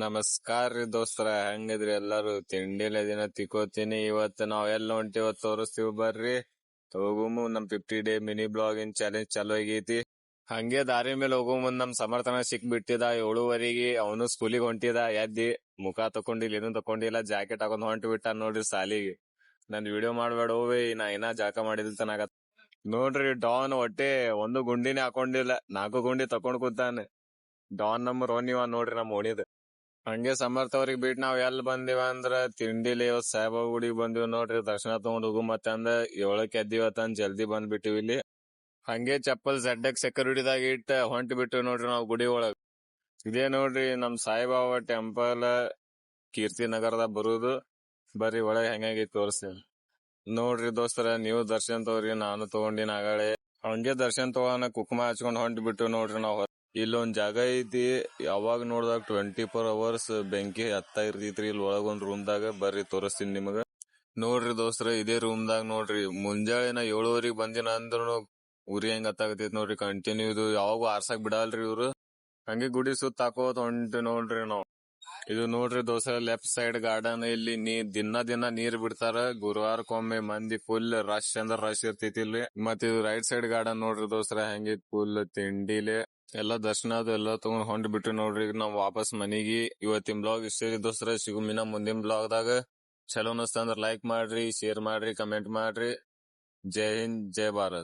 ನಮಸ್ಕಾರ ರೀ ದೋಸ್ತರ, ಹೆಂಗಿದ್ರಿ ಎಲ್ಲಾರು? ತಿಂಡಿಲೆ ದಿನ ತಿಕ್ಕೋತೀನಿ. ಇವತ್ತು ನಾವ್ ಎಲ್ಲ ಹೊಂಟಿವ ತೋರಿಸ್ತೀವಿ, ಬರ್ರಿ ಹೋಗುಮು. ನಮ್ 50 ಡೇ ಮಿನಿ ಬ್ಲಾಗಿಂಗ್ ಚಾಲೆಂಜ್ ಚಾಲು ಆಗೈತಿ. ಹಂಗೆ ದಾರಿ ಮೇಲೆ ಹೋಗೋ ಮುಂದ್ ನಮ್ ಸಮರ್ಥನ ಸಿಕ್ ಬಿಟ್ಟಿದ 7:15. ಅವನು ಸ್ಕೂಲಿಗೆ ಹೊಂಟಿದ. ಎದ್ದಿ ಮುಖ ತಕೊಂಡಿಲ್ಲ, ಏನು ತಕೊಂಡಿಲ್ಲ, ಜಾಕೆಟ್ ಹಾಕೊಂಡ್ ಹೊಂಟಿ ಬಿಟ್ಟ ನೋಡ್ರಿ ಸಾಲಿಗೆ. ನನ್ ವಿಡಿಯೋ ಮಾಡ್ಬೇಡ ಹೋವಿ, ನಾ ಏನ ಜಾಕ ಮಾಡಿಲ್ತನಾಗತ್ ನೋಡ್ರಿ. ಡಾನ್ ಹೊಟ್ಟೆ ಒಂದು ಗುಂಡಿನೇ ಹಾಕೊಂಡಿಲ್ಲ, 4 ಗುಂಡಿ ತಕೊಂಡ್ ಕೂತಾನೆ. ಡಾನ್ ನಂಬರ್ 1 ಇವ ನೋಡ್ರಿ ನಮ್ ಓಣಿದ. ಹಂಗೆ ಸಮರ್ಥ ಅವ್ರಿಗೆ ಬಿಟ್ಟು ನಾವ್ ಎಲ್ ಬಂದಿವ ಅಂದ್ರ ತಿಂಡಿಲಿ ಸಾಹೇಬಾಬಾ ಗುಡಿಗೆ ಬಂದಿವ್ ನೋಡ್ರಿ. ದರ್ಶನ ತಗೊಂಡ್ ಹೋಗು ಮತ್ತೆ ಅಂದ 7ಕ್ಕೆ ಎದ್ದಿವತ್ತಂದ್ ಜಲ್ದಿ ಬಂದ್ಬಿಟ್ಟಿವಿ ಇಲ್ಲಿ. ಹಂಗೆ ಚಪ್ಪಲ್ ZX ಸೆಕ್ಯೂರಿಟಿದಾಗ ಇಟ್ಟ ಹೊಂಟಿ ಬಿಟ್ಟಿವಿ ನೋಡ್ರಿ ನಾವ್ ಗುಡಿ ಒಳಗ್. ಇದೇ ನೋಡ್ರಿ ನಮ್ ಸಾಯಿಬಾಬಾ ಟೆಂಪಲ್, ಕೀರ್ತಿ ನಗರದಾಗ ಬರುದು. ಬರ್ರಿ ಒಳಗ್ ಹೆಂಗಾಗೈತಿ ತೋರಿಸ್ತೇನೆ ನೋಡ್ರಿ ದೋಸ್ತರ. ನೀವು ದರ್ಶನ್ ತಗೋರಿ, ನಾನು ತಗೊಂಡಿನ ಆಗಾಳೆ. ಹಂಗೆ ದರ್ಶನ್ ತಗೋಣ ಕುಕ್ಮ ಹಚ್ಕೊಂಡ್ ಹೊಂಟಿ ಬಿಟ್ಟು ನೋಡ್ರಿ ನಾವ್. ಇಲ್ಲೊಂದ್ ಜಾಗ ಐತಿ, ಯಾವಾಗ ನೋಡ್ದಾಗ 24 hours ಬೆಂಕಿ ಹತ್ತಾ ಇರ್ತೈತ್ರಿ. ಇಲ್ಲಿ ಒಳಗ್ ಒಂದ್ ರೂಮ್ದಾಗ ಬರ್ರಿ ತೋರಿಸ್ತೀನಿ ನಿಮಗ. ನೋಡ್ರಿ ದೋಸ್ತ್ರ, ಇದೇ ರೂಮ್ದಾಗ ನೋಡ್ರಿ ಮುಂಜಾನೆ 7:15 ಬಂದಿನ ಅಂದ್ರೂ ಉರಿ ಹೆಂಗ್ ಹತ್ತಾಗತೈತಿ ನೋಡ್ರಿ. ಕಂಟಿನ್ಯೂ ಇದು ಯಾವಾಗೂ ಆರ್ಸಕ್ ಬಿಡಲ್ರಿ ಇವ್ರು. ಹಂಗೆ ಗುಡಿ ಸುತ್ತ ಹಾಕೋತ್ ಹೊಂಟಿ ನೋಡ್ರಿ ನಾವ್. ಇದು ನೋಡ್ರಿ ದೋಸ್ತ, ಲೆಫ್ಟ್ ಸೈಡ್ ಗಾರ್ಡನ್. ಇಲ್ಲಿ ದಿನ ನೀರ್ ಬಿಡ್ತಾರ. ಗುರುವಾರಕ್ಕೊಮ್ಮೆ ಮಂದಿ ಫುಲ್ ರಶ್ ಅಂದ್ರ ರಶ್ ಇರ್ತೈತಿ ಇಲ್ಲಿ. ಮತ್ ಇದು ರೈಟ್ ಸೈಡ್ ಗಾರ್ಡನ್ ನೋಡ್ರಿ ದೋಸ್ತರ, ಹೆಂಗೈತಿ ಫುಲ್ ತಿಂಡಿಲೆ ಎಲ್ಲಾ ದರ್ಶನ ಅದು ಎಲ್ಲಾ ತಗೊಂಡ್ ಹೊಂಟ್ ಬಿಟ್ರಿ ನೋಡ್ರಿ. ನಾವ್ ವಾಪಸ್ ಮನಿಗಿ. ಇವತ್ತಿನ ಬ್ಲಾಗ್ ಇಷ್ಟೇ ದೋಸ್ತರ. ಸಿಗುಮಿನ ಮುಂದಿನ ಬ್ಲಾಗ್ ದಾಗ. ಚಲೋ ಅನಸ್ತ ಅಂದ್ರ ಲೈಕ್ ಮಾಡ್ರಿ, ಶೇರ್ ಮಾಡ್ರಿ, ಕಮೆಂಟ್ ಮಾಡ್ರಿ. ಜೈ ಹಿಂದ್, ಜೈ ಭಾರತ್.